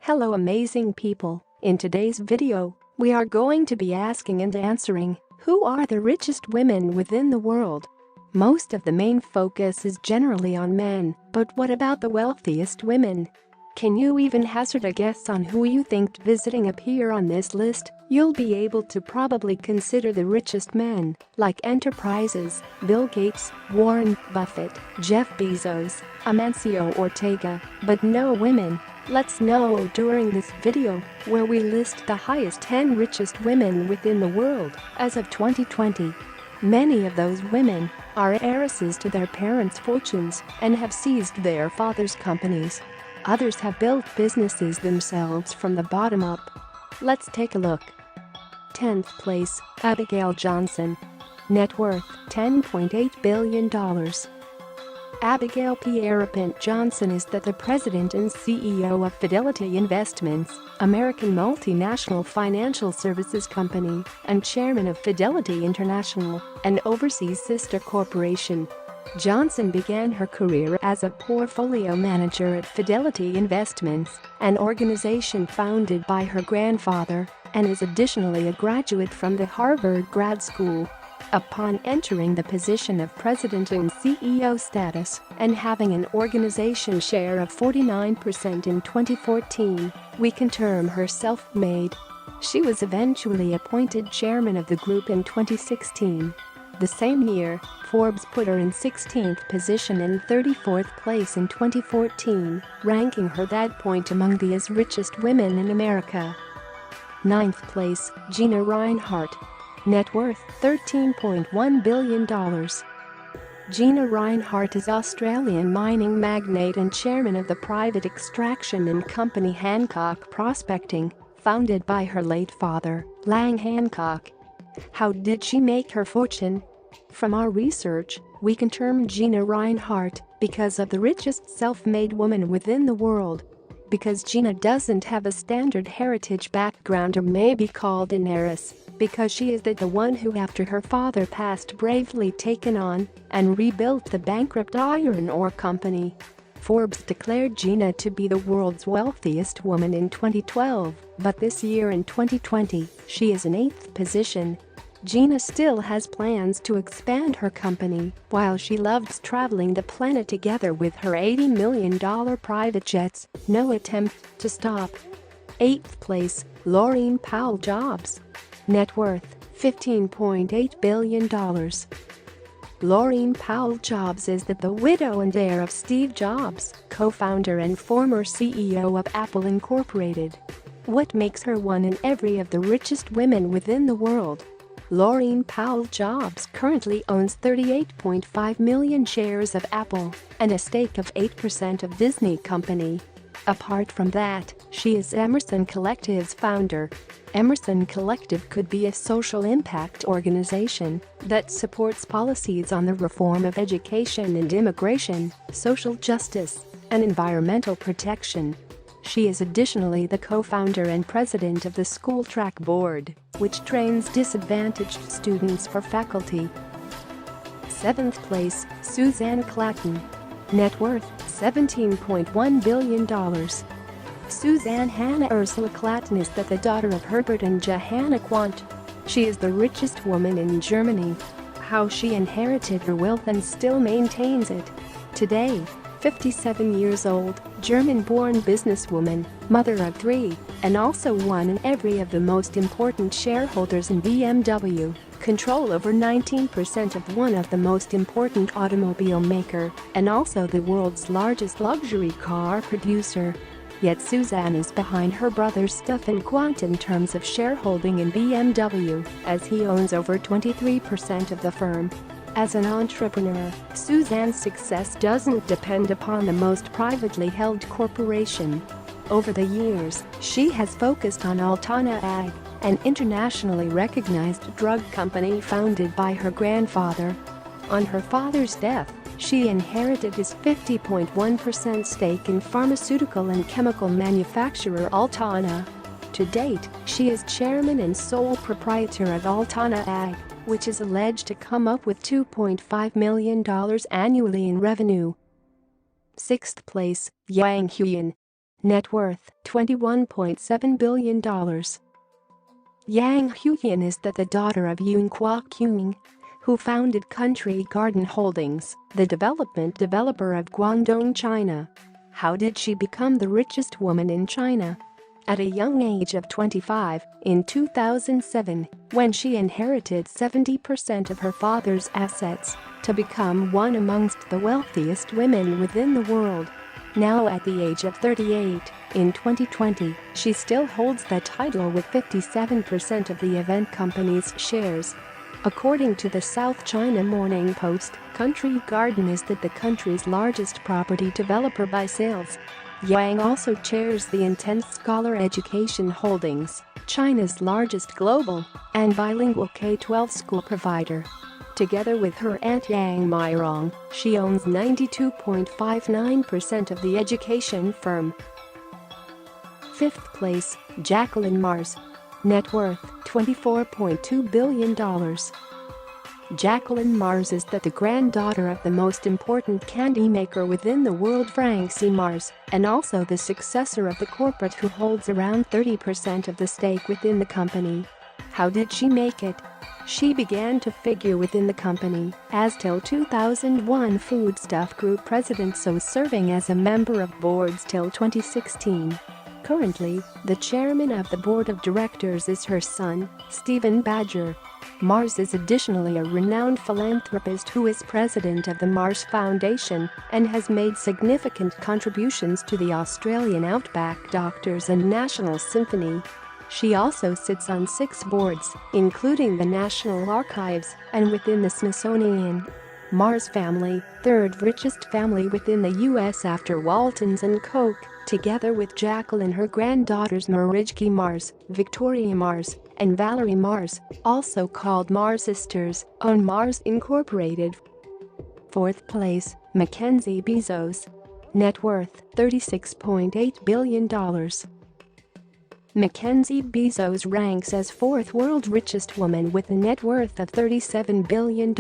Hello amazing people, in today's video, we are going to be asking and answering, who are the richest women within the world? Most of the main focus is generally on men, but what about the wealthiest women? Can you even hazard a guess on who you think visiting up here on this list? You'll be able to probably consider the richest men, like Enterprises, Bill Gates, Warren Buffett, Jeff Bezos, Amancio Ortega, but no women. Let's know during this video, where we list the highest 10 richest women within the world as of 2020. Many of those women are heiresses to their parents' fortunes and have seized their father's companies. Others have built businesses themselves from the bottom up. Let's take a look. 10th place, Abigail Johnson. Net worth, $10.8 billion. Abigail Pierrepont Johnson is the president and CEO of Fidelity Investments, American multinational financial services company, and chairman of Fidelity International, an overseas sister corporation. Johnson began her career as a portfolio manager at Fidelity Investments, an organization founded by her grandfather, and is additionally a graduate from the Harvard Grad School. Upon entering the position of president and CEO status and having an organization share of 49% in 2014, we can term her self-made. She was eventually appointed chairman of the group in 2016. The same year, Forbes put her in 16th position and 34th place in 2014, ranking her that point among the richest women in America. 9th place, Gina Rinehart. Net worth, $13.1 billion. Gina Rinehart is Australian mining magnate and chairman of the private extraction and company Hancock Prospecting, founded by her late father, Lang Hancock. How did she make her fortune? From our research, we can term Gina Rinehart because of the richest self-made woman within the world. Because Gina doesn't have a standard heritage background or may be called an heiress, because she is the one who after her father passed bravely taken on and rebuilt the bankrupt iron ore company. Forbes declared Gina to be the world's wealthiest woman in 2012, but this year in 2020, she is in 8th position. Gina still has plans to expand her company, while she loves traveling the planet together with her $80 million private jets, no attempt to stop. 8th place, Laurene Powell Jobs. Net worth, $15.8 billion. Laurene Powell Jobs is the widow and heir of Steve Jobs, co-founder and former CEO of Apple Incorporated. What makes her one in every of the richest women within the world? Laurene Powell Jobs currently owns 38.5 million shares of Apple and a stake of 8% of Disney Company. Apart from that, she is Emerson Collective's founder. Emerson Collective could be a social impact organization that supports policies on the reform of education and immigration, social justice, and environmental protection. She is additionally the co-founder and president of the School Track Board, which trains disadvantaged students for faculty. 7th place, Suzanne Clatton. Net worth, $17.1 billion. Suzanne Hannah Ursula Clatton is the daughter of Herbert and Johanna Quandt. She is the richest woman in Germany. How she inherited her wealth and still maintains it. Today, 57 years old, German-born businesswoman, mother of 3, and also one in every of the most important shareholders in BMW, control over 19% of one of the most important automobile maker, and also the world's largest luxury car producer. Yet Suzanne is behind her brother Stefan Quandt in terms of shareholding in BMW, as he owns over 23% of the firm. As an entrepreneur, Suzanne's success doesn't depend upon the most privately held corporation. Over the years, she has focused on Altana Ag, an internationally recognized drug company founded by her grandfather. On her father's death, she inherited his 50.1% stake in pharmaceutical and chemical manufacturer Altana. To date, she is chairman and sole proprietor of Altana Ag, which is alleged to come up with $2.5 million annually in revenue. 6th place, Yang Huiyan. Net worth $21.7 billion. Yang Huiyan is the daughter of Yun Kwok-kyung, who founded Country Garden Holdings, the development developer of Guangdong, China. How did she become the richest woman in China? At a young age of 25, in 2007, when she inherited 70% of her father's assets, to become one amongst the wealthiest women within the world. Now at the age of 38, in 2020, she still holds that title with 57% of the event company's shares. According to the South China Morning Post, Country Garden is the country's largest property developer by sales. Yang also chairs the Intense Scholar Education Holdings, China's largest global and bilingual K-12 school provider. Together with her aunt Yang Mirong, she owns 92.59% of the education firm. 5th place, Jacqueline Mars. Net worth $24.2 billion. Jacqueline Mars is the granddaughter of the most important candy maker within the world, Frank C. Mars, and also the successor of the corporate who holds around 30% of the stake within the company. How did she make it? She began to figure within the company as till 2001 Foodstuff Group president, so serving as a member of boards till 2016. Currently, the chairman of the board of directors is her son, Stephen Badger. Mars is additionally a renowned philanthropist who is president of the Mars Foundation and has made significant contributions to the Australian Outback Doctors and National Symphony. She also sits on 6 boards, including the National Archives and within the Smithsonian. Mars family, 3rd richest family within the U.S. after Waltons and Koch, together with Jacqueline, her granddaughters Marijke Mars, Victoria Mars, and Valerie Mars, also called Mars sisters, own Mars Incorporated. 4th place, Mackenzie Bezos. Net worth $36.8 billion. Mackenzie Bezos ranks as 4th world richest woman with a net worth of $37 billion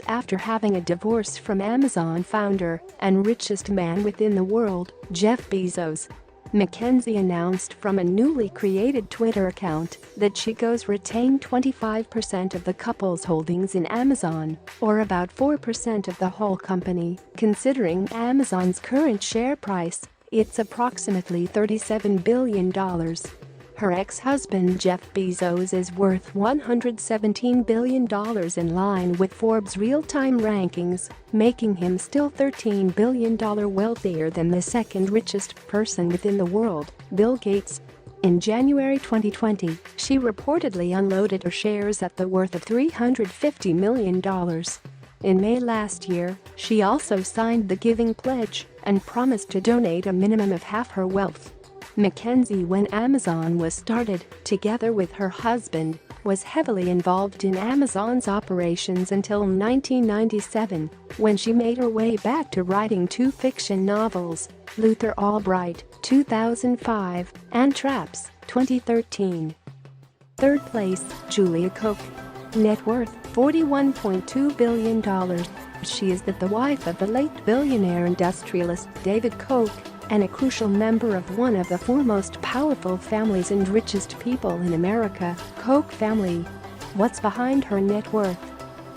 after having a divorce from Amazon founder and richest man within the world, Jeff Bezos. Mackenzie announced from a newly created Twitter account that she goes retain 25% of the couple's holdings in Amazon, or about 4% of the whole company. Considering Amazon's current share price, it's approximately $37 billion. Her ex-husband Jeff Bezos is worth $117 billion in line with Forbes' real-time rankings, making him still $13 billion wealthier than the 2nd richest person within the world, Bill Gates. In January 2020, she reportedly unloaded her shares at the worth of $350 million. In May last year, she also signed the Giving Pledge and promised to donate a minimum of half her wealth. Mackenzie, when Amazon was started, together with her husband, was heavily involved in Amazon's operations until 1997, when she made her way back to writing 2 fiction novels, Luther Albright, 2005, and Traps, 2013. 3rd place, Julia Koch. Net worth $41.2 billion. She is the wife of the late billionaire industrialist David Koch, and a crucial member of one of the 4 most powerful families and richest people in America, Koch family. What's behind her net worth?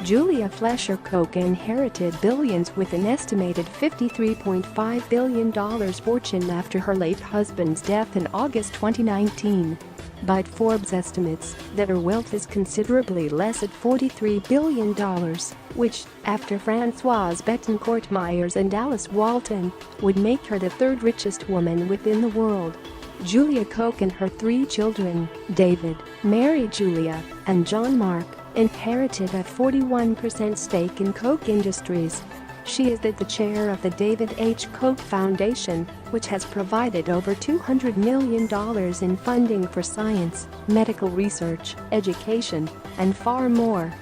Julia Flesher Koch inherited billions with an estimated $53.5 billion fortune after her late husband's death in August 2019. But Forbes estimates that her wealth is considerably less at $43 billion, which, after Francoise Bettencourt Myers and Alice Walton, would make her the 3rd richest woman within the world. Julia Koch and her 3 children, David, Mary Julia, and John Mark, inherited a 41% stake in Koch Industries. She is the chair of the David H. Koch Foundation, which has provided over $200 million in funding for science, medical research, education, and far more.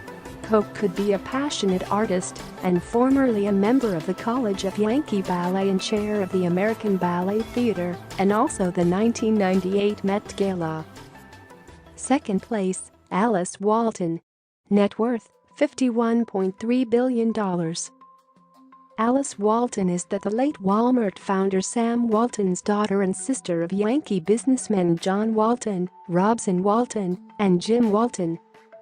Koch could be a passionate artist and formerly a member of the College of Yankee Ballet and chair of the American Ballet Theatre, and also the 1998 Met Gala. 2nd place, Alice Walton. Net worth $51.3 billion. Alice Walton is the late Walmart founder Sam Walton's daughter and sister of Yankee businessmen John Walton, Robson Walton, and Jim Walton.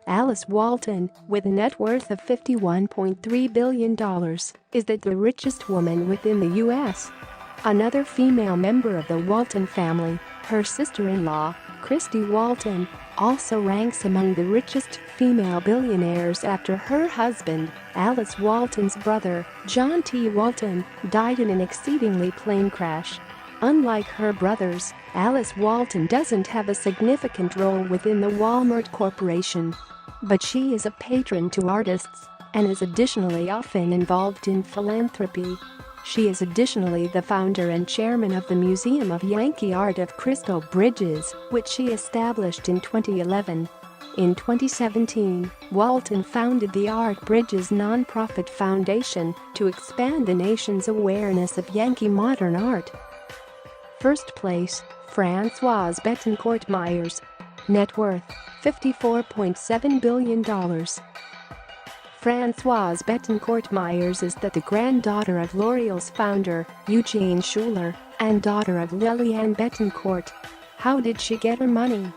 Alice Walton, with a net worth of $51.3 billion, is the richest woman within the U.S. Another female member of the Walton family, her sister-in-law, Christy Walton, also ranks among the richest female billionaires after her husband, Alice Walton's brother, John T. Walton, died in an exceedingly plane crash. Unlike her brothers, Alice Walton doesn't have a significant role within the Walmart Corporation. But she is a patron to artists and is additionally often involved in philanthropy. She is additionally the founder and chairman of the Museum of Yankee Art of Crystal Bridges, which she established in 2011. In 2017, Walton founded the Art Bridges nonprofit foundation to expand the nation's awareness of Yankee modern art. First place, Françoise Bettencourt Myers. Net worth, $54.7 billion. Françoise Bettencourt Myers is the granddaughter of L'Oreal's founder, Eugene Schuler, and daughter of Lillian Bettencourt. How did she get her money?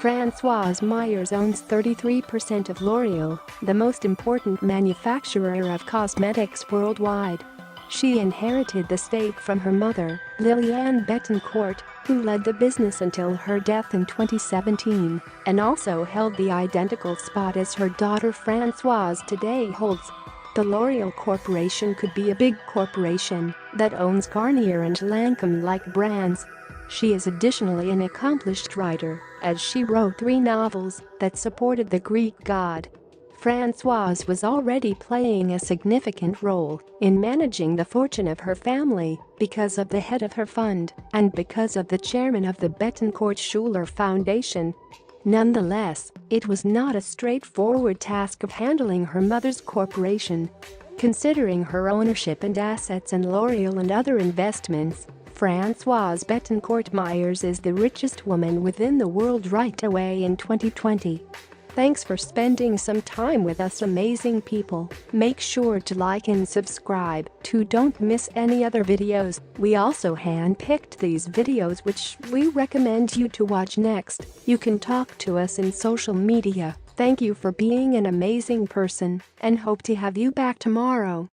Françoise Myers owns 33% of L'Oreal, the most important manufacturer of cosmetics worldwide. She inherited the stake from her mother, Lillian Bettencourt, who led the business until her death in 2017, and also held the identical spot as her daughter Françoise today holds. The L'Oreal Corporation could be a big corporation that owns Garnier and Lancôme-like brands. She is additionally an accomplished writer, as she wrote 3 novels that supported the Greek god. Françoise was already playing a significant role in managing the fortune of her family because of the head of her fund and because of the chairman of the Bettencourt-Schuler Foundation. Nonetheless, it was not a straightforward task of handling her mother's corporation. Considering her ownership and assets in L'Oreal and other investments, Françoise Bettencourt Myers is the richest woman within the world right away in 2020. Thanks for spending some time with us, amazing people. Make sure to like and subscribe to don't miss any other videos. We also hand-picked these videos which we recommend you to watch next. You can talk to us in social media. Thank you for being an amazing person and hope to have you back tomorrow.